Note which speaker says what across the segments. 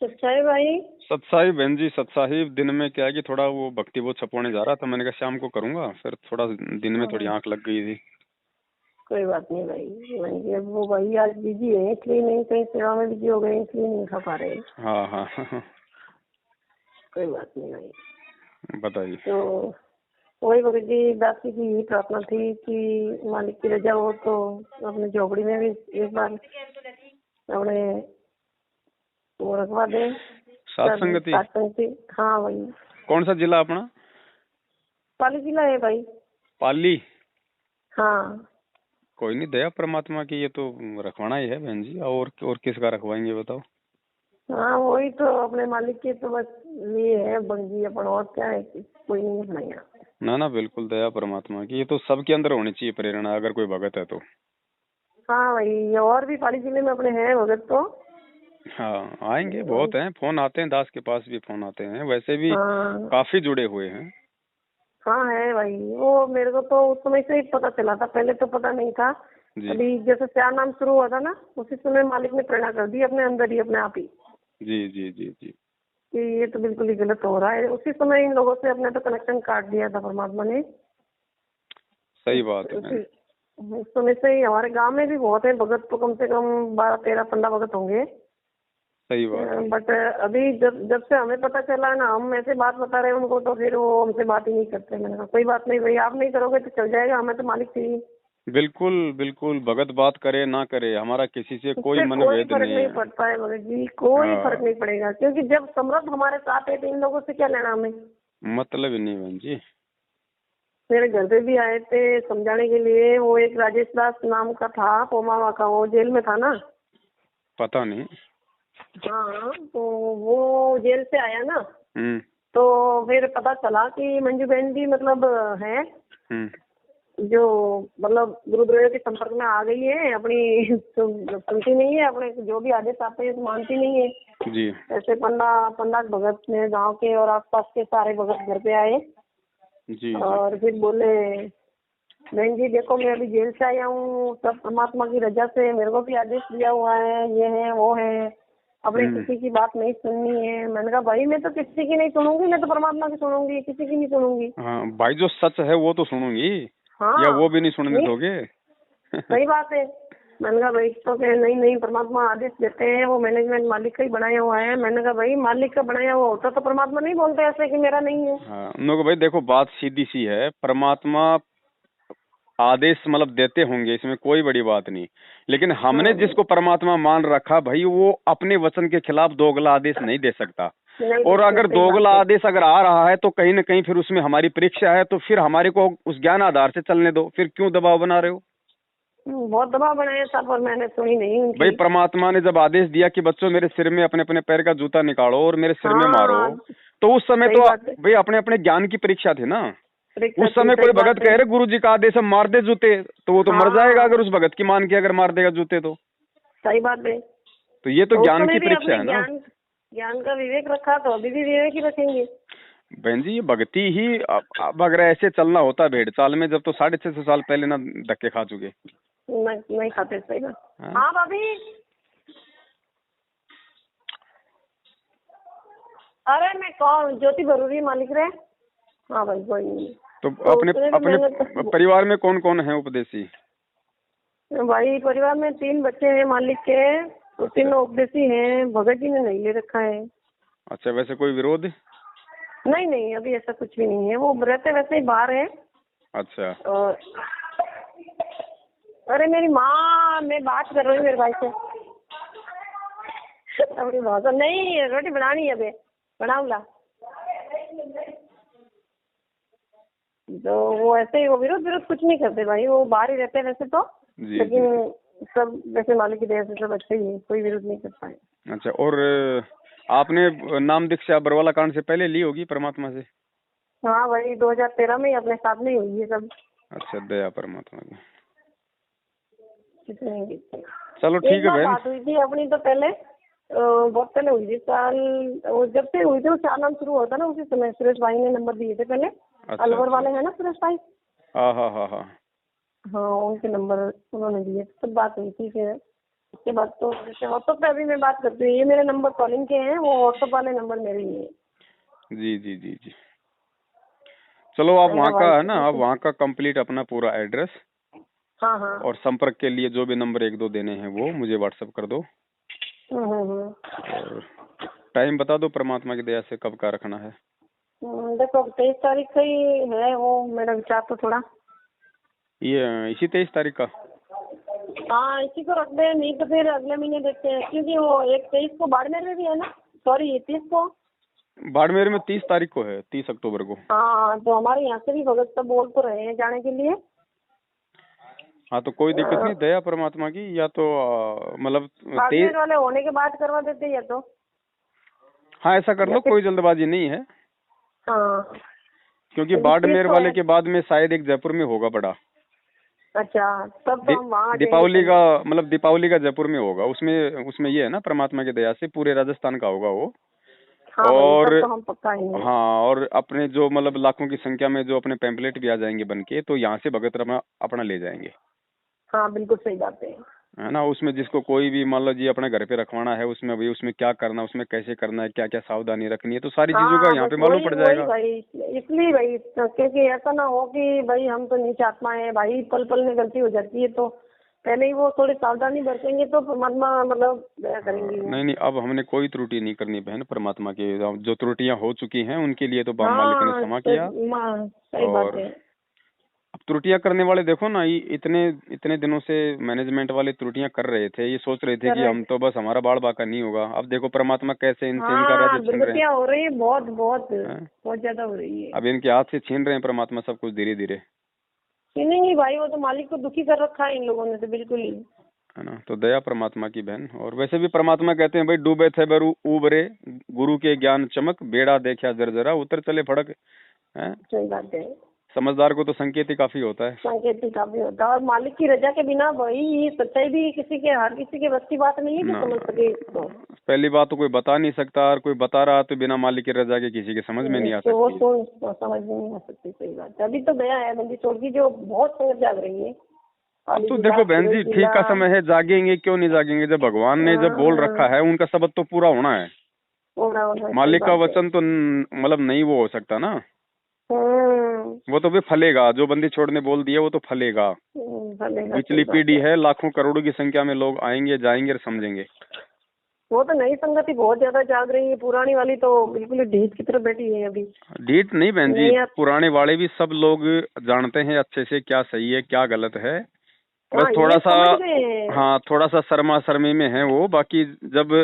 Speaker 1: सच्चाई भाई।
Speaker 2: सत्साई बहन जी, सत्साई दिन में क्या है कि थोड़ा वो भक्ति वो छपवाने जा रहा था, मैंने कहा शाम को करूंगा, फिर थोड़ा दिन में थोड़ी
Speaker 1: हाँ,
Speaker 2: आंख लग गई थी।
Speaker 1: कोई बात नहीं भाई। वही अब वो भाई आज बिजी है इसलिए नहीं, कहीं सेवा में बिजी हो गए इसलिए नहीं खा पा रहे।
Speaker 2: हाँ हाँ हाँ।
Speaker 1: कोई बात नहीं भाई।
Speaker 2: बताइए।
Speaker 1: तो वही भगत जी दासी की यही प्रार्थना थी कि मालिक की रजा हो तो अपने झोपड़ी में भी एक बार अपने वो रखवा दे
Speaker 2: सात संगति।
Speaker 1: सत्संगति। हाँ वही।
Speaker 2: कौन सा जिला अपना?
Speaker 1: पाली जिला है भाई।
Speaker 2: पाली।
Speaker 1: हाँ
Speaker 2: कोई नहीं, दया परमात्मा की, ये तो रखवाना ही है बहन जी। और किसका रखवाएंगे बताओ?
Speaker 1: हाँ वही तो अपने मालिक के तो बस ये है बंगी अपन, और क्या है कि कोई नहीं अपनाया।
Speaker 2: ना ना, बिल्कुल दया परमात्मा की, ये तो सबके अंदर होनी चाहिए प्रेरणा, अगर कोई भगत है तो।
Speaker 1: हाँ भाई, और भी पाली जिले में अपने हैं भगत तो।
Speaker 2: हाँ आएंगे, बहुत हैं, फोन आते हैं, दास के पास भी फोन आते हैं, वैसे भी
Speaker 1: हाँ
Speaker 2: काफी जुड़े हुए हैं।
Speaker 1: हाँ है भाई। वो मेरे को तो उस समय से ही पता चला था, पहले तो पता नहीं था।
Speaker 2: जी
Speaker 1: अभी जैसे क्या नाम शुरू हुआ था ना, उसी समय मालिक ने प्रेरणा कर दी अपने अंदर ही, अपने आप ही,
Speaker 2: जी जी जी जी।
Speaker 1: कि ये तो बिल्कुल ही गलत हो रहा है। उसी समय इन लोगों से अपने तो कनेक्शन काट दिया था परमात्मा ने।
Speaker 2: सही बात है
Speaker 1: उसी
Speaker 2: बहन।
Speaker 1: उस समय से ही हमारे गांव में भी बहुत है भगत, तो कम से कम 12, 13, 15 भगत होंगे।
Speaker 2: सही बात है।
Speaker 1: बट अभी जब जब से हमें पता चला ना, हम ऐसे बात बता रहे हैं उनको तो फिर वो हमसे बात ही नहीं करते। मैंने कहा कोई बात नहीं भाई, आप नहीं करोगे तो चल जाएगा, हमें तो मालिक चाहिए।
Speaker 2: बिल्कुल बिल्कुल, भगत बात करे ना करे, हमारा किसी से कोई
Speaker 1: उससे कोई
Speaker 2: मनभेद
Speaker 1: फर्क
Speaker 2: नहीं
Speaker 1: नहीं
Speaker 2: है।
Speaker 1: पड़ता है भगत जी, कोई फर्क
Speaker 2: हाँ,
Speaker 1: नहीं पड़ेगा, क्योंकि जब समर्थ हमारे साथ है तो इन लोगों से क्या लेना हमें।
Speaker 2: मतलब ही नहीं बहन जी।
Speaker 1: मेरे घर पे भी आए थे समझाने के लिए, वो एक राजेश दास नाम का था पोमावा का, वो जेल में था ना।
Speaker 2: पता नहीं।
Speaker 1: हाँ तो वो जेल से आया ना,
Speaker 2: हम्म
Speaker 1: तो फिर पता चला कि मंजू बहन भी मतलब है,
Speaker 2: हम्म।
Speaker 1: जो मतलब गुरुद्रोह के संपर्क में आ गई है अपनी, तो सुनती नहीं है अपने, जो भी आदेश आते हैं तो मानती नहीं है।
Speaker 2: जी
Speaker 1: ऐसे पंडा पंडा भगत ने गांव के और आसपास के सारे भगत घर पे आए
Speaker 2: जी जी।
Speaker 1: और फिर बोले बहन जी देखो मैं अभी जेल से आया हूँ, सब परमात्मा की रजा से मेरे को भी आदेश दिया हुआ है, ये है वो है, अपने
Speaker 2: हम्म।
Speaker 1: किसी की बात नहीं सुननी है। मैंने कहा भाई मैं तो किसी की नहीं सुनूंगी, मैं तो परमात्मा की सुनूंगी, किसी की नहीं सुनूंगी।
Speaker 2: हाँ भाई, जो सच है वो तो सुनूंगी, या
Speaker 1: हाँ
Speaker 2: वो भी नहीं सुनने
Speaker 1: नहीं,
Speaker 2: दोगे?
Speaker 1: सही बात है। मैंने कहा भाई तो कहे नहीं नहीं, परमात्मा आदेश देते हैं, वो मैनेजमेंट मालिक का ही बनाया हुआ है। मैंने कहा भाई मालिक का बनाया हुआ होता तो परमात्मा नहीं बोलते ऐसे कि मेरा नहीं है।
Speaker 2: हाँ उन लोगों को भाई देखो, बात सीधी सी है, परमात्मा आदेश मतलब देते होंगे, इसमें कोई बड़ी बात नहीं, लेकिन हमने जिसको परमात्मा मान रखा भाई, वो अपने वचन के खिलाफ दोगला आदेश नहीं दे सकता।
Speaker 1: नहीं
Speaker 2: और
Speaker 1: देखते,
Speaker 2: अगर
Speaker 1: सही
Speaker 2: दोगला
Speaker 1: बात है।
Speaker 2: आदेश अगर आ रहा है तो कहीं ना कहीं फिर उसमें हमारी परीक्षा है, तो फिर हमारे को उस ज्ञान आधार से चलने दो, फिर क्यों दबाव बना रहे हो?
Speaker 1: बहुत दबाव बनाया था पर मैंने सुनी नहीं
Speaker 2: भाई
Speaker 1: उनकी।
Speaker 2: परमात्मा ने जब आदेश दिया कि बच्चों मेरे सिर में अपने अपने पैर का जूता निकालो और मेरे सिर में मारो,
Speaker 1: हाँ
Speaker 2: तो उस समय
Speaker 1: सही
Speaker 2: तो
Speaker 1: बात है,
Speaker 2: भाई अपने अपने ज्ञान की परीक्षा थी ना।
Speaker 1: परीक्षा
Speaker 2: उस
Speaker 1: थी,
Speaker 2: समय
Speaker 1: सही
Speaker 2: कोई भगत
Speaker 1: बात है।
Speaker 2: कह रहे गुरु जी का आदेश है मार दे जूते, तो वो तो मर जाएगा
Speaker 1: हाँ
Speaker 2: अगर उस भगत की मान के अगर मार देगा जूते
Speaker 1: सही बात है।
Speaker 2: तो ये तो
Speaker 1: तो उस
Speaker 2: ज्ञान
Speaker 1: समय
Speaker 2: की
Speaker 1: भी
Speaker 2: परीक्षा
Speaker 1: अपने
Speaker 2: है ना।
Speaker 1: ज्ञान ज्ञान का विवेक रखा, तो अभी भी विवेक ही रखेंगे।
Speaker 2: बहन जी ये भक्ति ही, अब अगर ऐसे चलना होता भेड़ चाल में, जब तो 650 साल पहले ना धक्के खा चुके।
Speaker 1: नहीं नहीं खाते, सही बात।
Speaker 2: हाँ?
Speaker 1: हाँ भाभी, अरे मैं कौन ज्योति जरूरी मालिक रहे। हाँ भाई कोई नहीं।
Speaker 2: तो
Speaker 1: तो
Speaker 2: अपने
Speaker 1: उसने भी
Speaker 2: अपने
Speaker 1: मैंने
Speaker 2: परिवार में कौन कौन है उपदेशी?
Speaker 1: भाई परिवार में 3 बच्चे हैं मालिक के, तो
Speaker 2: अच्छा
Speaker 1: तीनों उपदेशी हैं, भगत जी ने नहीं ले रखा है।
Speaker 2: अच्छा, वैसे कोई विरोध?
Speaker 1: नहीं नहीं अभी ऐसा कुछ भी नहीं है, वो रहते वैसे ही बाहर है।
Speaker 2: अच्छा
Speaker 1: और अरे मेरी माँ, मैं बात कर रही हूँ मेरे भाई से। अपनी भाषा नहीं, रोटी बनानी है अबे, बनाऊंगा। तो वो ऐसे ही, वो विरोध विरोध कुछ नहीं करते भाई, वो बाहर ही रहते हैं वैसे तो,
Speaker 2: जी जी
Speaker 1: लेकिन
Speaker 2: जी।
Speaker 1: सब वैसे मालिक की दया से सब अच्छे ही है, कोई विरोध नहीं करता है।
Speaker 2: अच्छा, और आपने नाम दीक्षा बरवाला कांड से पहले ली होगी परमात्मा से?
Speaker 1: हाँ भाई 2013 में ही अपने साथ में ही हुई है सब।
Speaker 2: अच्छा, दया परमात्मा की।
Speaker 1: किसी नहीं देखते।
Speaker 2: चलो
Speaker 1: एक
Speaker 2: ठीक है
Speaker 1: बार
Speaker 2: बहन।
Speaker 1: बात हुई थी अपनी तो पहले, बहुत पहले हुई थी, साल वो जब से हुई थी वो चालान शुरू हुआ था ना, उसी समय सुरेश भाई ने नंबर दिए थे पहले।
Speaker 2: अच्छा
Speaker 1: अलवर
Speaker 2: अच्छा।
Speaker 1: वाले हैं ना सुरेश भाई।
Speaker 2: हाँ हाँ हाँ हाँ।
Speaker 1: हाँ उनके नंबर उन्होंने दिए थे, तब बात हुई थी फिर। उसके बाद तो जैसे व्हाट्सएप पे अभी मैं बात करती हूँ, ये मेरे नंबर कॉलिंग के हैं, वो व्हाट्सएप वाले नंबर मेरे ही है।
Speaker 2: जी जी जी जी। चलो आप वहाँ का है ना, आप
Speaker 1: वाइफ।
Speaker 2: वहाँ का कंप्लीट अपना पूरा एड्रेस
Speaker 1: हाँ हाँ।
Speaker 2: और संपर्क के लिए जो भी नंबर एक दो देने हैं वो मुझे व्हाट्सएप कर दो।
Speaker 1: हम्म।
Speaker 2: और टाइम बता दो परमात्मा की दया से कब का रखना है।
Speaker 1: देखो 23 तारीख का ही है वो मेरा विचार तो थोड़ा।
Speaker 2: ये इसी 23 तारीख का।
Speaker 1: हाँ इसी को रख दे, नहीं तो फिर अगले महीने देखते हैं, क्योंकि वो 23 को बाड़मेर में भी है ना, सॉरी 30 को।
Speaker 2: बाड़मेर में 30 तारीख को है, 30 अक्टूबर को।
Speaker 1: हाँ तो हमारे यहाँ से भी भगत सब बोल तो रहे हैं जाने के लिए।
Speaker 2: हाँ तो कोई दिक्कत नहीं, दया परमात्मा की। या तो मतलब
Speaker 1: बाड़मेर वाले होने के बाद करवा देते या तो।
Speaker 2: हाँ ऐसा कर लो, कोई जल्दबाजी नहीं है।
Speaker 1: हाँ
Speaker 2: क्योंकि
Speaker 1: तो
Speaker 2: बाड़मेर
Speaker 1: 30 को
Speaker 2: वाले
Speaker 1: है।
Speaker 2: के बाद में शायद एक जयपुर में होगा बड़ा।
Speaker 1: अच्छा तब तो हम वहाँ आ जाएंगे
Speaker 2: दीपावली का
Speaker 1: पहले।
Speaker 2: मतलब दीपावली का जयपुर में होगा। उसमें उसमें ये है ना, परमात्मा की दया से पूरे राजस्थान का होगा वो।
Speaker 1: हाँ भाई
Speaker 2: और
Speaker 1: तब तो हम पक्का आएंगे।
Speaker 2: हाँ, और अपने जो मतलब लाखों की संख्या में जो अपने पैम्पलेट भी आ जाएंगे बन के, तो यहाँ से भगत रमा अपना ले जाएंगे।
Speaker 1: हाँ बिल्कुल सही बात
Speaker 2: है ना। उसमें जिसको कोई भी मान लो जी अपने घर पे रखवाना है, उसमें भाई उसमें क्या करना, उसमें कैसे करना है, क्या क्या सावधानी रखनी है, तो सारी चीजों का
Speaker 1: हाँ
Speaker 2: यहाँ
Speaker 1: बस
Speaker 2: पे मालूम
Speaker 1: वही
Speaker 2: पड़
Speaker 1: वही
Speaker 2: जाएगा।
Speaker 1: भाई, इसलिए भाई क्योंकि ऐसा ना हो कि भाई हम तो नीच आत्मा है भाई, पल पल में गलती हो जाती है, तो पहले ही वो थोड़ी सावधानी बरतेंगे तो परमात्मा मतलब दया करेंगे वो।
Speaker 2: नहीं नहीं, अब हमने कोई त्रुटि नहीं करनी बहन। परमात्मा की जो त्रुटियां हो चुकी हैं उनके लिए तो बाप मालिक ने
Speaker 1: हाँ
Speaker 2: क्षमा किया।
Speaker 1: सही बात
Speaker 2: और
Speaker 1: है।
Speaker 2: अब त्रुटियां करने वाले देखो ना, ये इतने इतने दिनों से मैनेजमेंट वाले त्रुटियां कर रहे थे, ये सोच रहे थे कि हम
Speaker 1: करेक्ट।
Speaker 2: तो बस हमारा बाल बाका नहीं होगा। अब देखो परमात्मा कैसे इनसे इनका राज्य
Speaker 1: हाँ
Speaker 2: छीन रहे
Speaker 1: दुर्गतियाँ हो रही है, बहुत बहुत
Speaker 2: हैं।
Speaker 1: बहुत ज्यादा हो रही है।
Speaker 2: अब इनके हाथ से छीन रहे हैं परमात्मा सब कुछ धीरे धीरे।
Speaker 1: नहीं भाई वो तो मालिक को दुखी कर रखा है इन लोगों ने तो बिल्कुल ही।
Speaker 2: है ना। तो दया परमात्मा की बहन। और वैसे भी परमात्मा कहते हैं भाई, डूबे थे बरु उबरे, गुरु के ज्ञान चमक, बेड़ा देखा जरा उतर चले फड़क। है।
Speaker 1: सही बात है।
Speaker 2: समझदार को तो संकेत ही काफी होता है।
Speaker 1: संकेत ही काफी होता है, और मालिक की रजा के बिना भाई ये सच्चाई भी किसी के हर किसी के बस की बात नहीं है कि
Speaker 2: ना
Speaker 1: समझ सके इसको।
Speaker 2: पहली बात तो कोई बता नहीं सकता, और कोई बता रहा तो बिना मालिक की रजा के किसी के समझ में नहीं आ
Speaker 1: तो वो
Speaker 2: सकती।
Speaker 1: तो समझ में नहीं आ सकती। सही बात है। अभी तो गया है बंदी छोड़ की जो बहुत संगत जाग रही है।
Speaker 2: अब तो देखो बहन जी, ठीक का समय है, जागेंगे क्यों नहीं जागेंगे। जब भगवान ने जब बोल रखा है उनका शब्द तो पूरा होना है। मालिक का वचन तो मतलब नहीं वो हो सकता ना। वो तो भी फलेगा, जो बंदी छोड़ने बोल दिया वो तो फलेगा। पिछली पीढ़ी है, लाखों करोड़ों की संख्या में लोग आएंगे जाएंगे और समझेंगे।
Speaker 1: वो तो नई संगति बहुत ज्यादा जाग रही है, पुरानी वाली तो बिल्कुल ही ढीठ की तरह बैठी है अभी।
Speaker 2: ढीठ नहीं बहन जी,
Speaker 1: नहीं
Speaker 2: पुराने वाले भी सब लोग जानते हैं अच्छे से क्या सही है क्या गलत है। बस
Speaker 1: हाँ
Speaker 2: थोड़ा
Speaker 1: ये
Speaker 2: सा,
Speaker 1: समझ गए हैं।
Speaker 2: हाँ थोड़ा सा शर्मा शर्मी में है वो। बाकी जब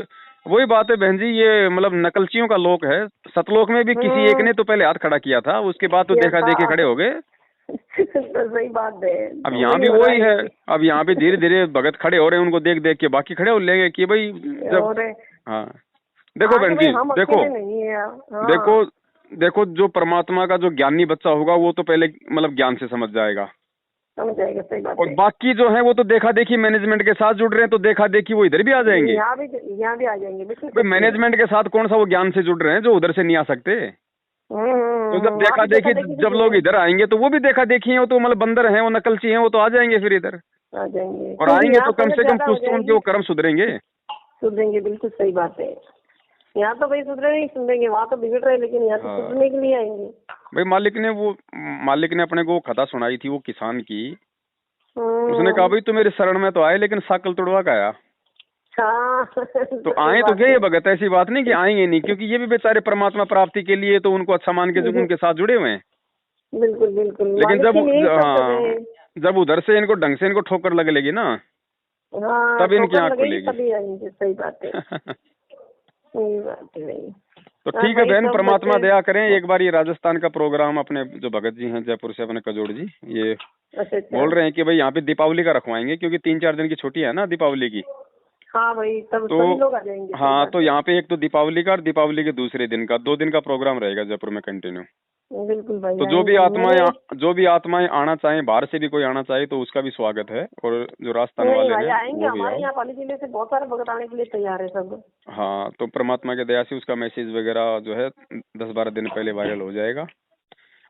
Speaker 2: वही बात है बहन जी, ये मतलब नकलचियों का लोक है। सतलोक में भी किसी एक ने तो पहले हाथ खड़ा किया था, उसके बाद तो
Speaker 1: किया
Speaker 2: देखा
Speaker 1: था।
Speaker 2: देखी खड़े हो गए।
Speaker 1: तो सही बात है।
Speaker 2: अब
Speaker 1: तो
Speaker 2: यहाँ भी
Speaker 1: हो रहा
Speaker 2: वही है। अब यहाँ भी धीरे धीरे भगत खड़े हो रहे हैं, उनको देख देख के बाकी खड़े हो लेंगे कि भाई जब।
Speaker 1: और
Speaker 2: हाँ देखो
Speaker 1: आगे
Speaker 2: बहन
Speaker 1: भाई
Speaker 2: जी,
Speaker 1: हम
Speaker 2: देखो
Speaker 1: अकेले नहीं है। हाँ
Speaker 2: देखो देखो, जो परमात्मा का जो ज्ञानी बच्चा होगा वो तो पहले मतलब ज्ञान से समझ जाएगा।
Speaker 1: समझ जाएगा। सही बात
Speaker 2: और
Speaker 1: है।
Speaker 2: बाकी जो है वो तो देखा देखी मैनेजमेंट के साथ जुड़ रहे हैं, तो देखा देखी वो इधर भी आ जाएंगे।
Speaker 1: यहाँ भी आ जाएंगे बिल्कुल
Speaker 2: भाई
Speaker 1: सच्ची है।
Speaker 2: मैनेजमेंट के साथ कौन सा वो ज्ञान से जुड़ रहे हैं जो उधर से नहीं आ सकते। तो जब
Speaker 1: वहाँ
Speaker 2: देखा
Speaker 1: भी
Speaker 2: देखी
Speaker 1: देखी
Speaker 2: जब लोग इधर आएंगे तो वो भी देखा देखी है, वो तो मतलब बंदर हैं, वो नकलची हैं, वो तो आ जाएंगे फिर इधर।
Speaker 1: आ जाएंगे
Speaker 2: और
Speaker 1: क्योंकि
Speaker 2: आएंगे
Speaker 1: यहाँ
Speaker 2: तो कम
Speaker 1: संगत
Speaker 2: से कम
Speaker 1: ज्यादा हो
Speaker 2: कुछ तो उनके
Speaker 1: जाएगी।
Speaker 2: वो कर्म सुधरेंगे।
Speaker 1: सुधरेंगे बिल्कुल सही बात है। यहाँ तो भाई सुधरे नहीं सुधरेंगे, वहाँ तो बिगड़ रहे, लेकिन यहाँ तो
Speaker 2: हाँ
Speaker 1: सुधरने के लिए आएंगे।
Speaker 2: भाई, मालिक ने अपने को कथा सुनाई थी वो किसान की। उसने कहा
Speaker 1: हम्म।
Speaker 2: भाई तू मेरे शरण में तो आए, लेकिन साकल तुड़वा का आया।
Speaker 1: हाँ
Speaker 2: तो आए तो क्या ये भगत, ऐसी बात नहीं कि आएंगे नहीं, क्योंकि ये भी बेचारे परमात्मा प्राप्ति के लिए तो उनको अच्छा मान के जो उनके साथ जुड़े हुए हैं।
Speaker 1: बिल्कुल बिल्कुल
Speaker 2: लेकिन
Speaker 1: मालिक
Speaker 2: जब
Speaker 1: के लिए ही सब जगह
Speaker 2: हाँ,
Speaker 1: है।
Speaker 2: जब उधर से इनको ढंग से इनको ठोकर लगे लेगी ना,
Speaker 1: हाँ
Speaker 2: तब इनकी
Speaker 1: ठोकर
Speaker 2: आंख
Speaker 1: लगेगी
Speaker 2: खुलेगी।
Speaker 1: तभी आएंगे। सही बात है। सही बात है भाई।
Speaker 2: तो
Speaker 1: हाँ
Speaker 2: ठीक है
Speaker 1: भाई
Speaker 2: बहन,
Speaker 1: सब
Speaker 2: परमात्मा
Speaker 1: बच्चे।
Speaker 2: दया करें। एक बार ये राजस्थान का प्रोग्राम अपने जो भगत जी हैं जयपुर से, अपने कजोड़ जी, ये
Speaker 1: अच्छा अच्छा।
Speaker 2: बोल रहे हैं कि भाई यहाँ पे दीपावली का रखवाएंगे, क्योंकि 3-4 दिन की छुट्टी है ना दीपावली की।
Speaker 1: हाँ भाई तब
Speaker 2: तो
Speaker 1: सभी लोग आ जाएंगे। सही
Speaker 2: हाँ,
Speaker 1: बात
Speaker 2: तो
Speaker 1: है।
Speaker 2: यहाँ पे एक तो दीपावली का और दीपावली के दूसरे दिन का 2 दिन का प्रोग्राम रहेगा जयपुर में कंटिन्यू।
Speaker 1: बिल्कुल भाई
Speaker 2: तो
Speaker 1: आएंगे मेरे।
Speaker 2: जो भी आत्माएं आना चाहें, बाहर से भी कोई आना चाहे तो उसका भी स्वागत है। और जो राजस्थान
Speaker 1: नहीं
Speaker 2: वाले
Speaker 1: भाई
Speaker 2: हैं
Speaker 1: आएंगे,
Speaker 2: वो भी
Speaker 1: हमारे
Speaker 2: आओ।
Speaker 1: यहाँ पाली जिले से बहुत सारे भगत आने के लिए तैयार है सब।
Speaker 2: हाँ, तो परमात्मा के दया से उसका मैसेज वगैरह जो है 10-12 दिन पहले वायरल हो जाएगा।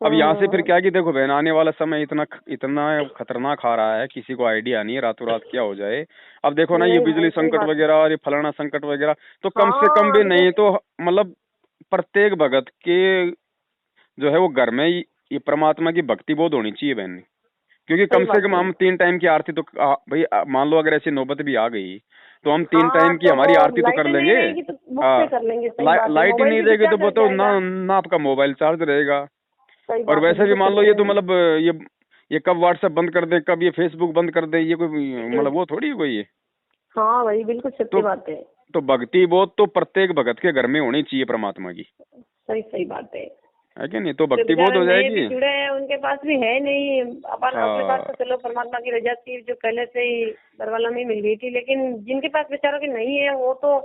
Speaker 2: अब यहाँ से फिर क्या कि देखो बहन, आने वाला समय इतना इतना खतरनाक आ रहा है, किसी को आइडिया नहीं है रातों रात क्या हो जाए। अब देखो ना, ये
Speaker 1: नहीं
Speaker 2: बिजली
Speaker 1: भाई, सही
Speaker 2: संकट
Speaker 1: बात है।
Speaker 2: वगैरह और ये फलाना संकट वगैरह, तो कम से कम
Speaker 1: हाँ
Speaker 2: भी
Speaker 1: अभी तो
Speaker 2: नहीं तो मतलब प्रत्येक भगत के जो है वो घर में ये परमात्मा की भक्ति बहुत होनी चाहिए बहन। क्योंकि
Speaker 1: सही
Speaker 2: कम से
Speaker 1: बात
Speaker 2: कम
Speaker 1: है।
Speaker 2: हम 3 टाइम की आरती तो भाई मान लो अगर ऐसी नौबत भी आ गई तो हम 3
Speaker 1: हाँ
Speaker 2: टाइम की
Speaker 1: तो वो
Speaker 2: हमारी आरती तो कर
Speaker 1: लाइटें नहीं
Speaker 2: लेंगे।
Speaker 1: रहेगी तो बुक
Speaker 2: हाँ,
Speaker 1: से कर लेंगे, सही बात है।
Speaker 2: लाइट ही
Speaker 1: मोबाइल
Speaker 2: नहीं
Speaker 1: भी तो
Speaker 2: रहेगी
Speaker 1: क्या
Speaker 2: तो
Speaker 1: कर
Speaker 2: बताओ ना
Speaker 1: जाएगा।
Speaker 2: ना आपका मोबाइल चार्ज रहेगा।
Speaker 1: सही
Speaker 2: और
Speaker 1: बात है,
Speaker 2: वैसे भी
Speaker 1: बिल्कुल
Speaker 2: मान लो
Speaker 1: सत्य
Speaker 2: ये तो
Speaker 1: कह रहे
Speaker 2: मतलब ये कब व्हाट्सएप बंद कर दे, कब ये फेसबुक बंद कर दे, ये कोई
Speaker 1: हैं।
Speaker 2: मतलब वो थोड़ी है कोई ये।
Speaker 1: हाँ भाई, बिल्कुल सत्य
Speaker 2: तो
Speaker 1: बात है।
Speaker 2: तो भक्ति बहुत तो प्रत्येक भगत के घर में होनी चाहिए परमात्मा की,
Speaker 1: सही सही बात है।
Speaker 2: है कि नहीं? तो
Speaker 1: जो
Speaker 2: भक्ति बहुत
Speaker 1: बेचारे
Speaker 2: हो
Speaker 1: नए भी
Speaker 2: जाएगी।
Speaker 1: जुड़े हैं उनके पास भी है नहीं। अपन अपने पास तो
Speaker 2: हाँ
Speaker 1: चलो परमात्मा की रजा थी जो पहले से ही दरवाजा में मिल गई थी, लेकिन जिनके पास बेचारों की नहीं है वो तो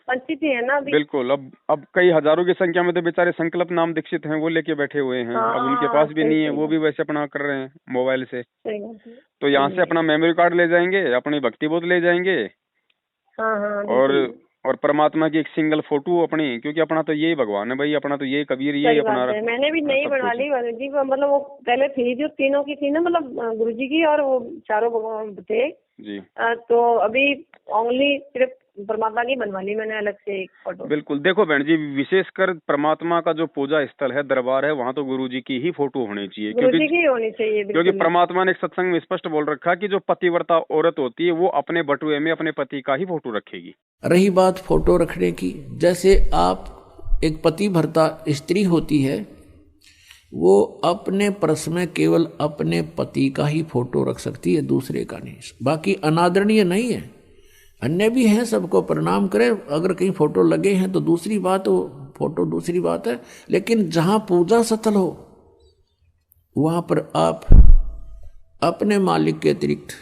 Speaker 1: वंचित ही है ना अभी।
Speaker 2: बिल्कुल। अब कई हजारों की संख्या में तो बेचारे संकल्प नाम दीक्षित हैं, वो लेके बैठे हुए हैं। अब उनके
Speaker 1: हाँ
Speaker 2: पास भी
Speaker 1: सही
Speaker 2: नहीं है,
Speaker 1: सही
Speaker 2: वो
Speaker 1: बात।
Speaker 2: भी वैसे अपना कर रहे हैं मोबाइल से।
Speaker 1: सही बात है।
Speaker 2: तो यहाँ से अपना मेमोरी कार्ड ले जाएंगे, अपनी भक्ति बोध ले जाएंगे,
Speaker 1: हाँ हाँ
Speaker 2: और
Speaker 1: बिल्कुल।
Speaker 2: और परमात्मा की एक सिंगल फोटो अपनी, क्योंकि अपना तो यही भगवान है भाई, अपना तो यही कबीर, यही
Speaker 1: सही
Speaker 2: अपना
Speaker 1: बात है। मैंने भी नई
Speaker 2: सब
Speaker 1: बनवा
Speaker 2: कुछ है।
Speaker 1: ली वाली जी, मतलब वो पहले थी जो तीनों की थी ना, मतलब गुरु जी की और वो चारों भगवान थे।
Speaker 2: जी
Speaker 1: तो अभी ओनली सिर्फ परमात्मा की बनवा ली मैंने अलग से एक फोटो।
Speaker 2: बिल्कुल। देखो बहन जी, विशेषकर परमात्मा का जो पूजा स्थल है, दरबार है, वहाँ तो गुरु जी की ही फोटो होनी चाहिए।
Speaker 1: गुरु
Speaker 2: क्योंकि
Speaker 1: जी की होनी चाहिए
Speaker 2: क्योंकि
Speaker 1: बिल्कुल।
Speaker 2: परमात्मा ने एक सत्संग में स्पष्ट बोल रखा कि जो पतिव्रता औरत होती है वो अपने बटुए में अपने पति का ही फोटो रखेगी।
Speaker 3: रही बात फोटो रखने की, जैसे आप एक पति भर्ता स्त्री होती है, वो अपने पर्स में केवल अपने पति का ही फोटो रख सकती है, दूसरे का नहीं। बाकी अनादरणीय नहीं है, अन्य भी हैं, सबको प्रणाम करें। अगर कहीं फोटो लगे हैं तो दूसरी बात, वो फोटो दूसरी बात है। लेकिन जहां पूजा स्थल हो वहां पर आप अपने मालिक के अतिरिक्त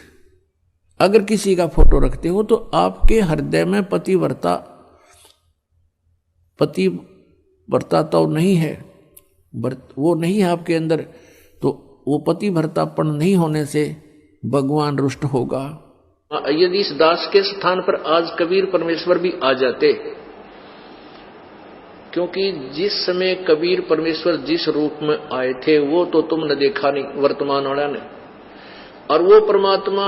Speaker 3: अगर किसी का फोटो रखते हो तो आपके हृदय में पतिव्रता तो नहीं है, वो नहीं है आपके अंदर, तो वो पतिव्रतापन नहीं होने से भगवान रुष्ट होगा।
Speaker 4: यदि इस दास के स्थान पर आज कबीर परमेश्वर भी आ जाते, क्योंकि जिस समय कबीर परमेश्वर जिस रूप में आए थे वो तो तुमने देखा नहीं वर्तमान वाला ने, और वो परमात्मा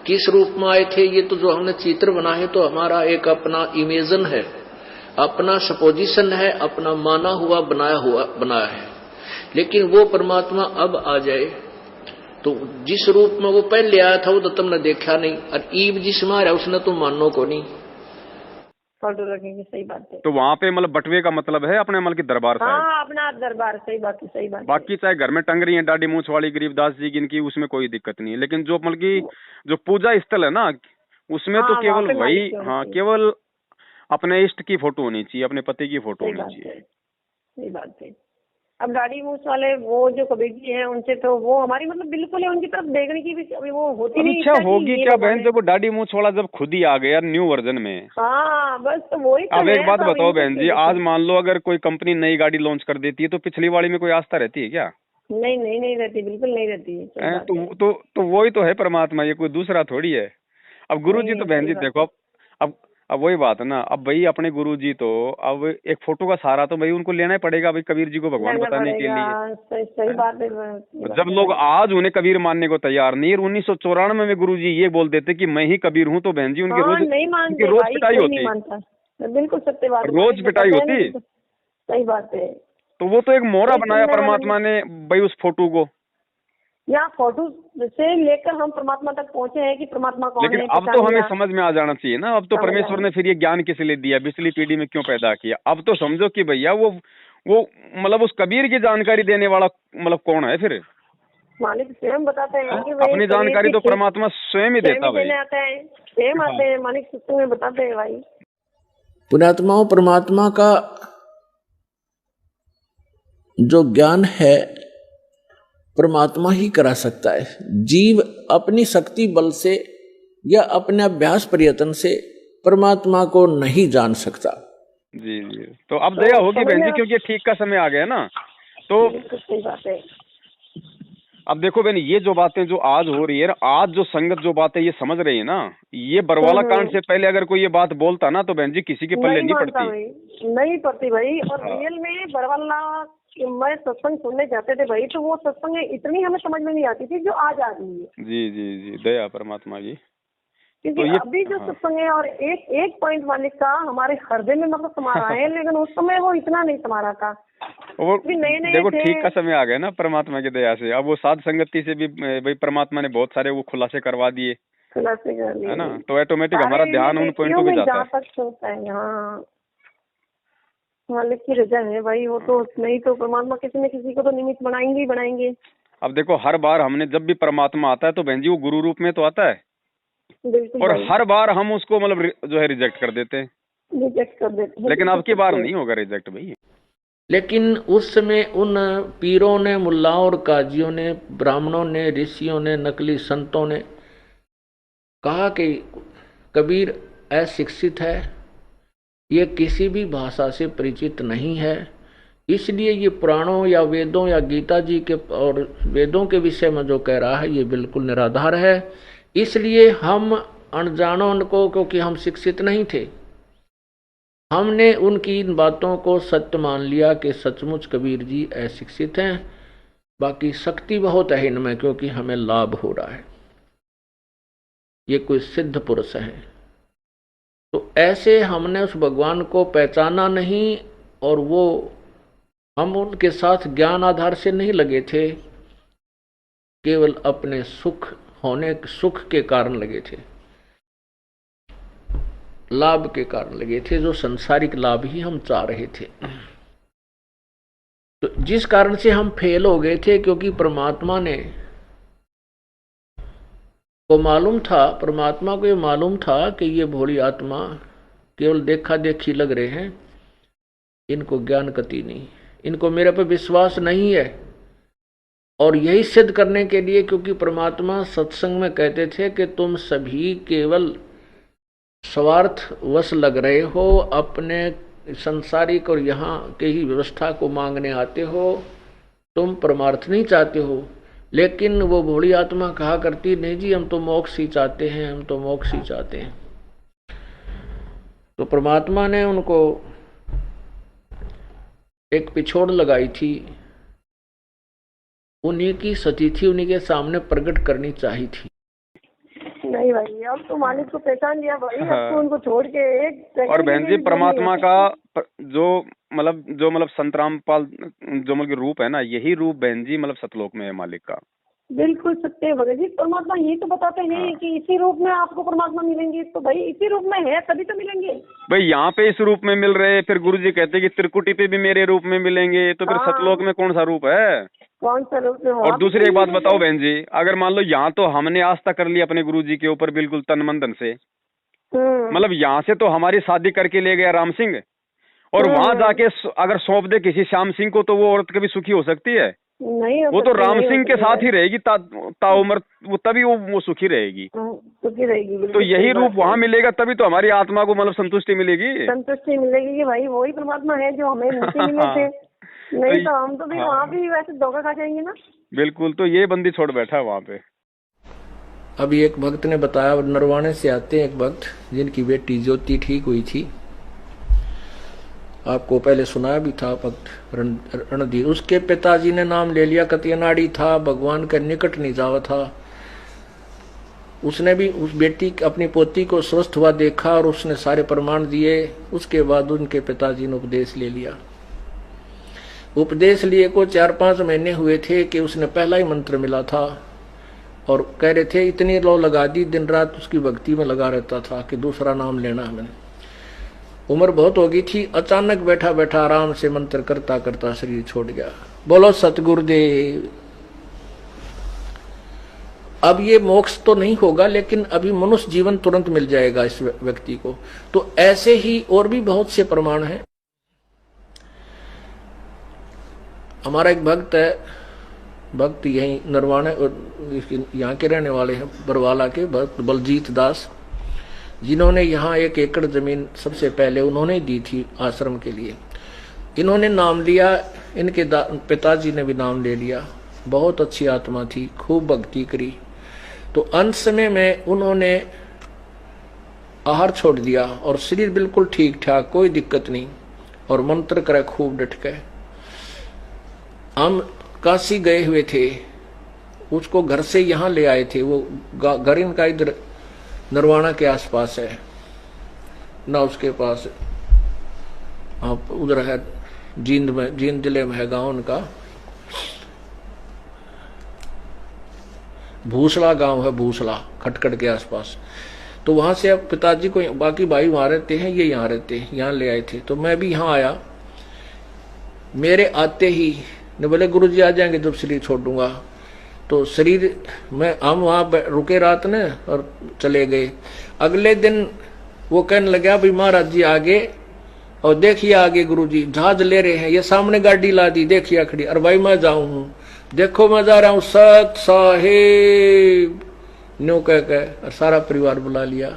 Speaker 4: किस रूप में आए थे ये तो जो हमने चित्र बना है तो हमारा एक अपना इमेजन है, अपना सपोजिशन है, अपना माना हुआ बनाया है। लेकिन वो परमात्मा अब आ जाए तो जिस रूप में वो पहले आया था वो तो तुमने देखा नहीं, और ईब जिस मारा उसने तुम मानो को नहीं।
Speaker 1: फोटो रखेंगे, सही बात है।
Speaker 2: तो वहाँ पे मतलब बटवे का मतलब है अपने मतलब की दरबार साहिब।
Speaker 1: हाँ अपना दरबार, सही बात है, सही बात है।
Speaker 2: बाकी चाहे घर में टंग रही है दाढ़ी मूछ वाली गरीबदास जी की, इनकी उसमें कोई दिक्कत नहीं है, लेकिन जो मतलब की जो पूजा स्थल है ना उसमें तो
Speaker 1: हाँ, वहाँ
Speaker 2: केवल
Speaker 1: पे
Speaker 2: वही,
Speaker 1: मालिक की होनी
Speaker 2: हाँ
Speaker 1: चाहिए।
Speaker 2: केवल अपने इष्ट की फोटो होनी चाहिए, अपने पति की फोटो
Speaker 1: सही
Speaker 2: होनी
Speaker 1: बात
Speaker 2: चाहिए।
Speaker 1: है, सही बात है। अब दाढ़ी मूछ वाले वो जो कबीर जी हैं उनसे तो वो हमारी मतलब बिल्कुल है, उनकी तरफ देखने की भी अभी वो होती
Speaker 2: अब
Speaker 1: नहीं
Speaker 2: इच्छा
Speaker 1: इच्छा कि
Speaker 2: होगी
Speaker 1: ये
Speaker 2: क्या
Speaker 1: भगवान
Speaker 2: बहन,
Speaker 1: है।
Speaker 2: जब वो दाढ़ी मूछ वाला जब खुद ही आ गया न्यू वर्जन में।
Speaker 1: हाँ बस तो वही तो
Speaker 2: अब एक
Speaker 1: है।
Speaker 2: बात
Speaker 1: अब
Speaker 2: बताओ
Speaker 1: इनको
Speaker 2: बहन
Speaker 1: क्यों
Speaker 2: जी, आज
Speaker 1: दिक्कत?
Speaker 2: मान लो अगर कोई कंपनी नई गाड़ी लॉन्च कर देती है तो पिछली वाली में कोई आस्था रहती है क्या?
Speaker 1: नहीं नहीं नहीं रहती, बिल्कुल नहीं रहती है, सही बात है।
Speaker 2: तो वही तो है परमात्मा, ये कोई दूसरा थोड़ी है। अब गुरु जी
Speaker 1: नहीं
Speaker 2: तो बहन
Speaker 1: सही
Speaker 2: जी
Speaker 1: बात
Speaker 2: देखो,
Speaker 1: है।
Speaker 2: अब वही बात है ना, अब भाई अपने गुरु जी तो अब एक फोटो का सहारा तो भाई उनको लेना ही पड़ेगा भाई, कबीर जी को भगवान
Speaker 1: लेना
Speaker 2: बताने के
Speaker 1: पड़ेगा,
Speaker 2: लिए।
Speaker 1: सही बात है, सही बात
Speaker 2: जब
Speaker 1: है
Speaker 2: लोग
Speaker 1: भाई।
Speaker 2: आज उन्हें कबीर मानने को तैयार नहीं, 1994 में गुरु जी ये बोल देते कि मैं ही कबीर हूँ, तो बहन जी
Speaker 1: हाँ नहीं
Speaker 2: उनकी
Speaker 1: मानते
Speaker 2: रोज
Speaker 1: भाई,
Speaker 2: पिटाई
Speaker 1: कोई नहीं
Speaker 2: होती,
Speaker 1: मानता। बिल्कुल सत्य बात है,
Speaker 2: रोज
Speaker 1: मालिक
Speaker 2: पिटाई
Speaker 1: बताते हैं
Speaker 2: होती।
Speaker 1: ना, सही बात है।
Speaker 2: तो वो तो एक मोहरा
Speaker 1: कोई
Speaker 2: बनाया
Speaker 1: सुनने वाला नहीं।
Speaker 2: परमात्मा ने भाई उस फोटो को।
Speaker 1: यहाँ फोटो से लेकर हम परमात्मा तक पहुँचे हैं कि परमात्मा कौन
Speaker 2: लेकिन
Speaker 1: है,
Speaker 2: अब तो
Speaker 1: पहचान
Speaker 2: हमें
Speaker 1: लिया।
Speaker 2: समझ में आ जाना चाहिए ना, अब तो
Speaker 1: समझ
Speaker 2: परमेश्वर
Speaker 1: आया।
Speaker 2: ने फिर ये ज्ञान किस लिए दिया, पिछली पीढ़ी में क्यों पैदा किया। अब तो समझो कि भैया वो मतलब उस कबीर की जानकारी देने वाला मतलब कौन है फिर?
Speaker 1: मालिक स्वयं बताते हैं कि भाई
Speaker 2: अपनी
Speaker 1: कबीर
Speaker 2: जानकारी
Speaker 1: की
Speaker 2: तो
Speaker 1: ठीक
Speaker 2: परमात्मा स्वयं ही
Speaker 1: स्वयं
Speaker 2: देता
Speaker 1: ही
Speaker 2: भाई।
Speaker 1: देने आते हैं, स्वयं आते हैं, मालिक सत्य में बताते हैं भाई।
Speaker 3: पुण्यात्माओं, परमात्मा का जो ज्ञान है परमात्मा ही करा सकता है। जीव अपनी शक्ति बल से या अपने अभ्यास प्रयत्न से परमात्मा को नहीं जान सकता।
Speaker 2: जी जी, तो अब दया होगी बहन जी, क्योंकि ठीक का समय आ गया ना, तो
Speaker 1: सही बात है।
Speaker 2: अब देखो बहन, ये जो बातें जो आज हो रही है ना, आज जो संगत जो बातें ये समझ रही है ना, ये बरवाला कांड से पहले अगर कोई ये बात बोलता ना तो बहन जी किसी के पल्ले नहीं
Speaker 1: मानता
Speaker 2: पड़ती।
Speaker 1: भाई, नहीं पड़ती भाई। और
Speaker 2: हाँ।
Speaker 1: रियल में बरवाला मैं सत्संग सुनने जाते थे भाई, तो वो सत्संग इतनी हमें समझ में नहीं आती थी जो आज आ रही है।
Speaker 2: जी जी जी, दया परमात्मा की।
Speaker 1: क्योंकि
Speaker 2: तो ये
Speaker 1: अभी जो
Speaker 2: हाँ।
Speaker 1: सत्संग है और एक एक पॉइंट मालिक का हमारे हृदय में मतलब समा रहा है, लेकिन उस समय वो इतना नहीं समा रहा था।
Speaker 2: वो
Speaker 1: भी नए
Speaker 2: देखो
Speaker 1: थे।
Speaker 2: ठीक का समय आ गया ना परमात्मा की दया से। अब वो साध संगति से भी भाई परमात्मा ने बहुत सारे वो खुलासे करवा दिए,
Speaker 1: खुलासे कर लिए
Speaker 2: है ना, तो ऑटोमेटिक हमारा ध्यान उन पॉइंटों पे जाता
Speaker 1: जहाँ
Speaker 2: है।
Speaker 1: तक सोचता है। हाँ, मालिक की रजा है भाई, वो तो नहीं तो परमात्मा किसी न किसी को तो निमित्त बनाएंगे ही बनाएंगे।
Speaker 2: अब देखो हर बार हमने जब भी परमात्मा आता है तो बहन जी वो गुरु रूप में तो आता है,
Speaker 1: बिल्कुल
Speaker 2: और
Speaker 1: भाई,
Speaker 2: हर बार हम उसको मतलब जो है रिजेक्ट कर देते हैं।
Speaker 1: रिजेक्ट कर देते हैं।
Speaker 2: लेकिन अब की बार नहीं होगा रिजेक्ट भाई।
Speaker 3: लेकिन उस समय उन पीरों ने, मुल्लाओं और काजियों ने, ब्राह्मणों ने, ऋषियों ने, नकली संतों ने कहा कि कबीर अशिक्षित है, ये किसी भी भाषा से परिचित नहीं है, इसलिए ये पुराणों या वेदों या गीता जी के और वेदों के विषय में जो कह रहा है ये बिल्कुल निराधार है। इसलिए हम अनजानों को, क्योंकि हम शिक्षित नहीं थे, हमने उनकी इन बातों को सत्य मान लिया कि सचमुच कबीर जी अशिक्षित हैं, बाकी शक्ति बहुत है इनमें, क्योंकि हमें लाभ हो रहा है, ये कोई सिद्ध पुरुष है। तो ऐसे हमने उस भगवान को पहचाना नहीं, और वो हम उनके साथ ज्ञान आधार से नहीं लगे थे, केवल अपने सुख के कारण लगे थे, लाभ के कारण लगे थे, जो संसारिक लाभ ही हम चाह रहे थे। तो जिस कारण से हम फेल हो गए थे, क्योंकि परमात्मा को ये मालूम था कि ये भोली आत्मा केवल देखा देखी लग रहे हैं, इनको ज्ञान गति नहीं, इनको मेरे पर विश्वास नहीं है। और यही सिद्ध करने के लिए, क्योंकि परमात्मा सत्संग में कहते थे कि तुम सभी केवल स्वार्थ वश लग रहे हो, अपने संसारिक और यहाँ के ही व्यवस्था को मांगने आते हो, तुम परमार्थ नहीं चाहते हो। लेकिन वो भोली आत्मा कहा करती, नहीं जी हम तो मोक्ष ही चाहते हैं, हम तो मोक्ष ही चाहते हैं। तो परमात्मा ने उनको एक पिछोड़ लगाई थी, उन्हीं की सती थी, उन्हीं के सामने प्रकट करनी चाहिए थी।
Speaker 1: नहीं भाई, अब तो मालिक को पहचान लिया भाई।
Speaker 2: हाँ।
Speaker 1: अब तो उनको छोड़ के एक
Speaker 2: और बहन जी परमात्मा का जो मतलब संत रामपाल जो मतलब रूप है ना, यही रूप बहन जी मतलब सतलोक में है मालिक का।
Speaker 1: बिल्कुल सत्य है भगत जी। परमात्मा ये तो बताते हैं
Speaker 2: हाँ।
Speaker 1: कि इसी रूप में आपको परमात्मा मिलेंगे, तो भाई इसी रूप में है तभी तो मिलेंगे
Speaker 2: भाई। यहाँ पे इस रूप में मिल रहे, फिर गुरु जी कहते हैं कि त्रिकुटी पे भी मेरे रूप में मिलेंगे, तो फिर
Speaker 1: हाँ।
Speaker 2: सतलोक में कौन सा रूप है?
Speaker 1: कौन सा रूप है?
Speaker 2: और दूसरी एक बात बताओ बहन जी, अगर मान लो यहाँ तो हमने आस्था कर ली अपने गुरु जी के ऊपर बिल्कुल तन मन धन से, मतलब यहाँ से तो हमारी शादी करके ले गया राम सिंह, और वहां जाके अगर सौंप दे किसी श्याम सिंह को, तो वो औरत कभी सुखी हो सकती है?
Speaker 1: नहीं हो
Speaker 2: वो तो
Speaker 1: सकती,
Speaker 2: राम
Speaker 1: नहीं हो
Speaker 2: सिंह के
Speaker 1: सकती
Speaker 2: साथ
Speaker 1: है।
Speaker 2: ही रहेगी ताउम्र, वो तभी वो सुखी रहेगी।
Speaker 1: सुखी रहेगी, बिल्कुल
Speaker 2: तो यही
Speaker 1: सही
Speaker 2: रूप
Speaker 1: बात
Speaker 2: वहाँ
Speaker 1: है।
Speaker 2: मिलेगा, तभी तो हमारी आत्मा को मतलब संतुष्टि मिलेगी।
Speaker 1: संतुष्टि मिलेगी कि भाई वही परमात्मा है जो हमें नीचे मिले थे। नहीं तो हम तो भी वहाँ भी वैसे धोखा खा जाएंगे ना।
Speaker 2: बिल्कुल, तो ये बंदी छोड़ बैठा है वहाँ पे।
Speaker 3: अभी एक भक्त ने बताया, नरवाणे से आते हैं एक भक्त, जिनकी बेटी ज्योति ठीक हुई थी, आपको पहले सुनाया भी था भक्त रणधीर। उसके पिताजी ने नाम ले लिया, कतियनाड़ी था, भगवान के निकट नहीं जावा था। उसने भी उस बेटी अपनी पोती को स्वस्थ हुआ देखा और उसने सारे प्रमाण दिए। उसके बाद उनके पिताजी ने उपदेश ले लिया। उपदेश लिए को 4-5 महीने हुए थे कि उसने पहला ही मंत्र मिला था, और कह रहे थे इतनी लो लगा दी, दिन रात उसकी भक्ति में लगा रहता था कि दूसरा नाम लेना है मैंने। उम्र बहुत हो गई थी, अचानक बैठा बैठा आराम से मंत्र करता करता शरीर छोड़ गया। बोलो सतगुरुदेव। अब ये मोक्ष तो नहीं होगा, लेकिन अभी मनुष्य जीवन तुरंत मिल जाएगा इस व्यक्ति को। तो ऐसे ही और भी बहुत से प्रमाण हैं। हमारा एक भक्त है, भक्त यही नरवाणे यहाँ के रहने वाले हैं, बरवाला के भक्त बलजीत दास, जिन्होंने यहाँ 1 एकड़ जमीन सबसे पहले उन्होंने दी थी आश्रम के लिए। इन्होंने नाम लिया, इनके पिताजी ने भी नाम ले लिया,
Speaker 4: बहुत अच्छी आत्मा थी, खूब भक्ति करी। तो अंत समय में उन्होंने आहार छोड़ दिया और शरीर बिल्कुल ठीक ठाक, कोई दिक्कत नहीं, और मंत्र करे खूब डट के। हम काशी गए हुए थे, उसको घर से यहाँ ले आए थे। वो घर इनका इधर नरवाना के आसपास है ना, उसके पास आप उधर है जींद में, जींद जिले में है गांव उनका, भूसला गांव है, भूसला खटखट के आसपास। तो वहां से अब पिताजी को, बाकी भाई वहां रहते हैं, ये यहाँ रहते हैं, यहाँ ले आए थे। तो मैं भी यहाँ आया। मेरे आते ही ने बोले गुरुजी आ जाएंगे जब शरीर छोड़ूंगा। तो शरीर में हम वहां रुके रात ने और चले गए। अगले दिन वो कहने लगा भाई महाराज जी आगे, और देखिए आगे गुरुजी जहाज ले रहे हैं, ये सामने गाड़ी ला दी, देखिए खड़ी। और भाई मैं जाऊं हूं, देखो मैं जा रहा हूं, सत साहेब न्यू कह के, और सारा परिवार बुला लिया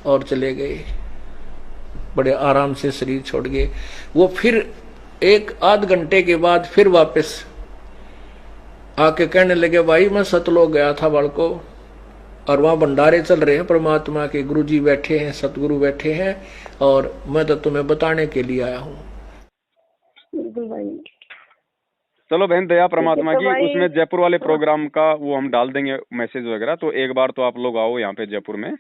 Speaker 4: और चले गए। बड़े आराम से शरीर छोड़ गए। वो फिर 1-8 घंटे के बाद फिर वापस आके कहने लगे भाई मैं सतलोक गया था बालको, और वहां भंडारे चल रहे हैं परमात्मा के, गुरुजी बैठे हैं, सतगुरु बैठे हैं, और मैं तो तुम्हें बताने के लिए आया हूँ।
Speaker 2: चलो बहन, दया परमात्मा
Speaker 1: तो
Speaker 2: की।
Speaker 1: भाई-
Speaker 2: उसमें जयपुर वाले प्रोग्राम का वो हम डाल देंगे मैसेज वगैरह, तो एक बार तो आप लोग आओ यहाँ पे जयपुर में।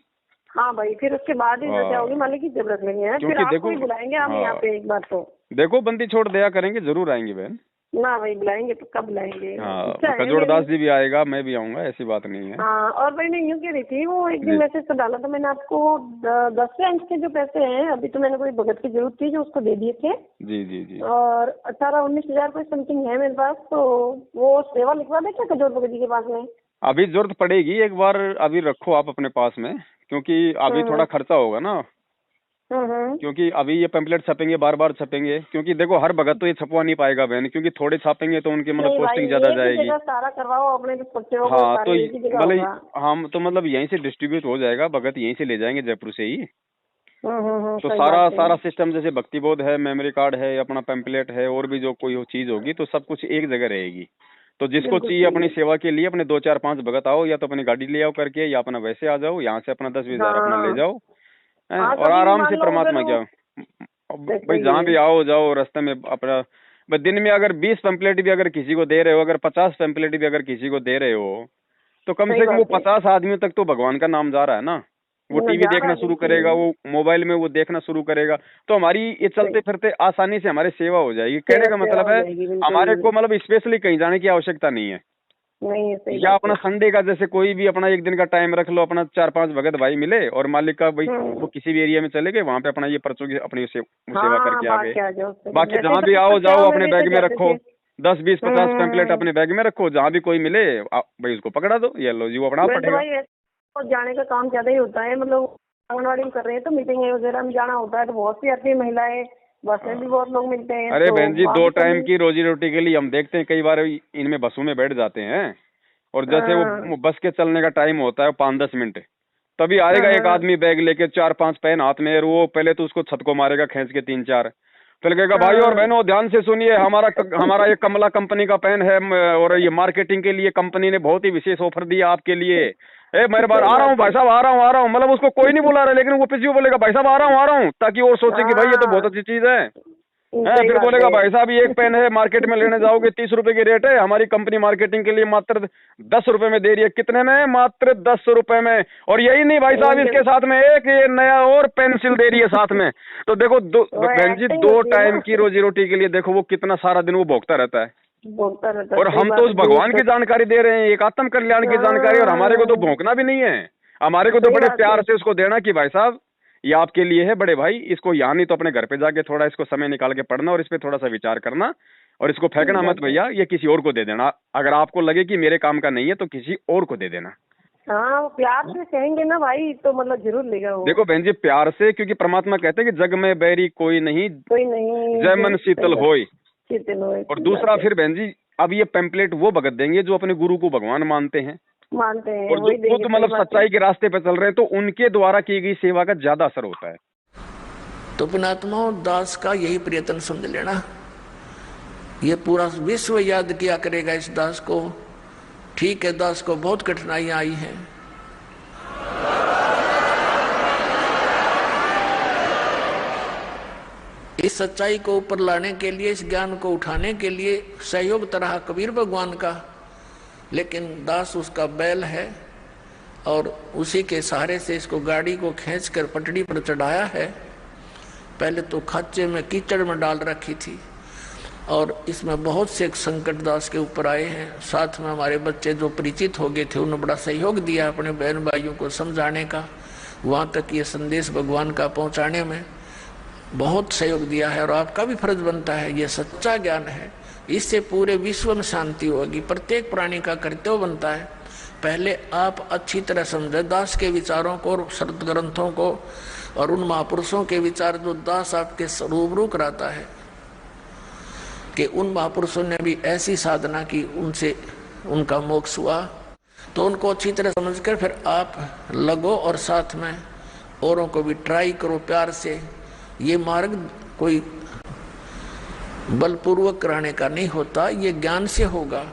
Speaker 1: हाँ भाई, फिर उसके बाद ही जैसे होगी मालिक की जरूरत नहीं है, फिर
Speaker 2: क्योंकि
Speaker 1: आपको
Speaker 2: देखो-
Speaker 1: ही बुलाएंगे हम
Speaker 2: हाँ।
Speaker 1: यहाँ पे एक बार। तो
Speaker 2: देखो बंदी छोड़ दया करेंगे, जरूर आएंगे बहन।
Speaker 1: ना भाई बुलाएंगे, तो कब बुलाएंगे?
Speaker 2: हाँ,
Speaker 1: इच्छा है
Speaker 2: खजोड़दास
Speaker 1: मेरी।
Speaker 2: जी भी आएगा, मैं भी आऊंगा, ऐसी बात नहीं है।
Speaker 1: हाँ, और भाई मैं यूँ कह रही थी, वो एक दिन
Speaker 2: जी।
Speaker 1: मैसेज तो डाला था मैंने आपको, 10वें अंक के जो पैसे हैं अभी, तो मैंने कोई भगत की जरूरत थी जो उसको दे दिए थे,
Speaker 2: जी जी जी।
Speaker 1: और 18-19 हजार कोई समथिंग है मेरे पास। तो वो सेवा लिखवा दे क्या खजूर भगत जी के पास में?
Speaker 2: अभी जरूरत पड़ेगी, एक बार अभी रखो आप अपने पास में, क्योंकि अभी थोड़ा खर्चा होगा ना। क्योंकि अभी ये पैम्पलेट छपेंगे, बार बार छपेंगे, क्योंकि देखो हर भगत तो ये छपवा नहीं पाएगा बहन, क्योंकि थोड़े छापेंगे तो उनकी मतलब
Speaker 1: नहीं भाई,
Speaker 2: पोस्टिंग ज्यादा
Speaker 1: एक ही
Speaker 2: जाएगी।
Speaker 1: जगह सारा करवाओ अपने, तो सोचे हो
Speaker 2: हाँ, तो
Speaker 1: एक ही जगह होगा।
Speaker 2: मतलब हम तो मतलब यहीं से डिस्ट्रीब्यूट हो जाएगा, भगत यहीं से ले जाएंगे जयपुर से ही। तो
Speaker 1: सही
Speaker 2: सारा
Speaker 1: बात है।
Speaker 2: सारा सिस्टम, जैसे भक्ति बोध है, मेमोरी कार्ड है, अपना पैम्पलेट है, और भी जो कोई चीज होगी तो सब कुछ एक जगह रहेगी। तो जिसको
Speaker 1: बिल्कुल
Speaker 2: चाहिए
Speaker 1: सही
Speaker 2: अपनी
Speaker 1: है।
Speaker 2: सेवा के लिए अपने 2-4-5 भगत आओ, या तो अपनी गाड़ी ले आओ करके, या अपना वैसे आ जाओ, यहाँ से अपना 10-20 हजार अपना ले जाओ, हैं,
Speaker 1: हाँ,
Speaker 2: और
Speaker 1: कभी भी
Speaker 2: आराम
Speaker 1: मान
Speaker 2: से
Speaker 1: लो
Speaker 2: परमात्मा
Speaker 1: अगर
Speaker 2: क्या
Speaker 1: वो-
Speaker 2: भाई, जहाँ भी आओ जाओ रास्ते में अपना। बस दिन में अगर 20 पैम्पलेट भी अगर किसी को दे रहे हो, अगर 50 पैम्पलेट भी अगर किसी को दे रहे हो, तो कम
Speaker 1: सही
Speaker 2: से कम वो
Speaker 1: बात है।
Speaker 2: 50 आदमियों तक तो भगवान का नाम जा रहा है ना। वो
Speaker 1: जा
Speaker 2: टीवी
Speaker 1: रहा
Speaker 2: देखना
Speaker 1: है,
Speaker 2: शुरू
Speaker 1: बिल्कुल।
Speaker 2: करेगा, वो मोबाइल में वो देखना शुरू करेगा, तो हमारी ये चलते फिरते आसानी से हमारी सेवा हो जाएगी। कहने का
Speaker 1: सेवा
Speaker 2: मतलब
Speaker 1: हो
Speaker 2: है
Speaker 1: जाएगी, बिल्कुल।
Speaker 2: हमारे को मतलब स्पेशली कहीं जाने की आवश्यकता नहीं है।
Speaker 1: नहीं है, सही
Speaker 2: या
Speaker 1: बात
Speaker 2: अपना
Speaker 1: है।
Speaker 2: संडे का जैसे कोई भी अपना एक दिन का टाइम रख लो, अपना 4-5 भगत भाई मिले, और मालिक का भाई वो किसी भी एरिया में चले गए, वहाँ पे अपना ये पर्चों की अपनी सेवा करके आ गए। बाकी जहाँ भी आओ जाओ अपने बैग में रखो, 10-20-50 पैम्पलेट अपने बैग में रखो, जहाँ भी कोई मिले भाई उसको पकड़ा दो, ये लो जी, वो अपना पड़ेगा।
Speaker 1: भाई जाने का काम ज्यादा ही होता है, मतलब आंगनबाड़ी में कर रहे हैं तो मीटिंग वगैरह में जाना होता है, तो बहुत सी आती है महिलाएं, बस में भी बहुत लोग मिलते हैं।
Speaker 2: अरे
Speaker 1: तो
Speaker 2: बहन जी,
Speaker 1: वहाँ
Speaker 2: 2
Speaker 1: भी
Speaker 2: टाइम
Speaker 1: कभी-
Speaker 2: की रोजी रोटी के लिए हम देखते हैं कई बार इनमें बसों में बैठ जाते हैं, और जैसे वो बस के चलने का टाइम होता है 5-10 मिनट, तभी आएगा एक आदमी बैग लेके 4-5 पेन हाथ में, और वो पहले तो उसको छत को मारेगा खींच के 3-4, तो लगेगा भाई और बहनों ध्यान से सुनिए, हमारा ये कमला कंपनी का पेन है, और ये मार्केटिंग के लिए कंपनी ने बहुत ही विशेष ऑफर दिया आपके लिए। मेरे बार आ रहा हूँ भाई साहब, आ रहा हूँ, मतलब उसको कोई नहीं बुला रहा, लेकिन वो पीछे बोलेगा भाई साहब आ रहा हूँ, ताकि वो सोचे कि भाई ये तो बहुत अच्छी चीज है। फिर बोलेगा भाई साहब ये एक पेन है, मार्केट में लेने जाओगे 30 रुपए की रेट है, हमारी कंपनी मार्केटिंग के लिए मात्र 10 रुपए में दे रही है। कितने में? मात्र 10 रुपए में। और यही नहीं भाई साहब, इसके साथ में एक ये नया और पेंसिल दे रही है साथ में। तो देखो बहन जी, 2 टाइम की रोजी रोटी के लिए देखो वो कितना सारा दिन वो भोगता रहता है, और हम तो उस भगवान की जानकारी दे रहे हैं, एक आत्म कल्याण की जानकारी, और हमारे को तो भोंकना भी नहीं है, हमारे को तो बड़े प्यार से उसको देना कि भाई साहब ये आपके लिए है बड़े भाई, इसको यहाँ नहीं तो अपने घर पे जाके थोड़ा इसको समय निकाल के पढ़ना, और इस पे थोड़ा सा विचार करना, और इसको फेंकना मत भैया, ये किसी और को दे देना। अगर आपको लगे कि मेरे काम का नहीं है तो किसी और को दे देना।
Speaker 1: हाँ, वो प्यार से कहेंगे ना भाई, तो मतलब जरूर लेगा वो।
Speaker 2: देखो बहन जी, प्यार से, क्योंकि परमात्मा कहते हैं कि जग में बैरी कोई नहीं, जय मन शीतल होय। और दूसरा फिर बहन जी, अब ये पैम्पलेट वो भगत देंगे जो अपने गुरु को भगवान मानते हैं, और जो तो मतलब सच्चाई के रास्ते पे चल रहे हैं, तो उनके द्वारा की गई सेवा का ज्यादा असर होता है।
Speaker 3: तो पुणात्मा दास का यही प्रयत्न समझ लेना ये पूरा विश्व याद किया करेगा इस दास को। ठीक है, दास को बहुत कठिनाइयां आई हैं, इस सच्चाई को ऊपर लाने के लिए, इस ज्ञान को उठाने के लिए सहयोग तरह कबीर भगवान का, लेकिन दास उसका बैल है और उसी के सहारे से इसको गाड़ी को खींचकर पटड़ी पर चढ़ाया है। पहले तो खाचे में कीचड़ में डाल रखी थी और इसमें बहुत से संकट दास के ऊपर आए हैं। साथ में हमारे बच्चे जो परिचित हो गए थे उन्होंने बड़ा सहयोग दिया अपने बहन भाइयों को समझाने का, वहाँ तक ये संदेश भगवान का पहुँचाने में बहुत सहयोग दिया है। और आपका भी फर्ज बनता है, ये सच्चा ज्ञान है, इससे पूरे विश्व में शांति होगी। प्रत्येक प्राणी का कर्तव्य बनता है पहले आप अच्छी तरह समझे दास के विचारों को और शरत ग्रंथों को और उन महापुरुषों के विचार जो दास आपके रूबरू कराता है कि उन महापुरुषों ने भी ऐसी साधना की, उनसे उनका मोक्ष हुआ, तो उनको अच्छी तरह समझकर फिर आप लगो और साथ में औरों को भी ट्राई करो प्यार से। ये मार्ग कोई बलपूर्वक कराने का नहीं होता, ये ज्ञान से होगा।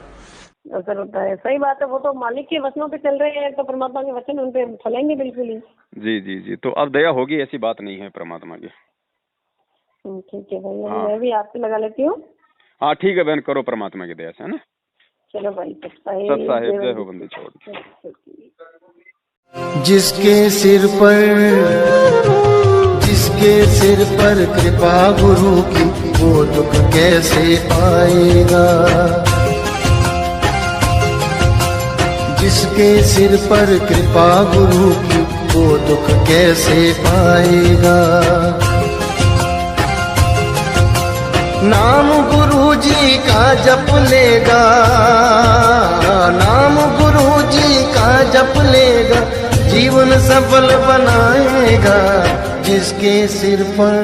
Speaker 1: असर होता है, सही बात है। वो तो मालिक के वचनों पे चल रहे हैं तो परमात्मा के वचन उन पे फलेंगे बिल्कुल ही।
Speaker 2: जी जी जी, तो अब दया होगी, ऐसी बात नहीं है परमात्मा की।
Speaker 1: ठीक है भाई, मैं भी आपसे लगा लेती हूँ।
Speaker 2: हाँ ठीक है बहन, करो परमात्मा की दया से, है ना।
Speaker 1: चलो भाई,
Speaker 2: सब साहेब जय हो बंदी छोड़।
Speaker 5: जिसके सिर पर कृपा गुरु की, वो दुख कैसे पाएगा। जिसके सिर पर कृपा गुरु की, वो दुख कैसे पाएगा। नाम गुरु जी का जप लेगा, नाम गुरु जी का जप लेगा, जीवन सफल बनाएगा। जिसके सिर पर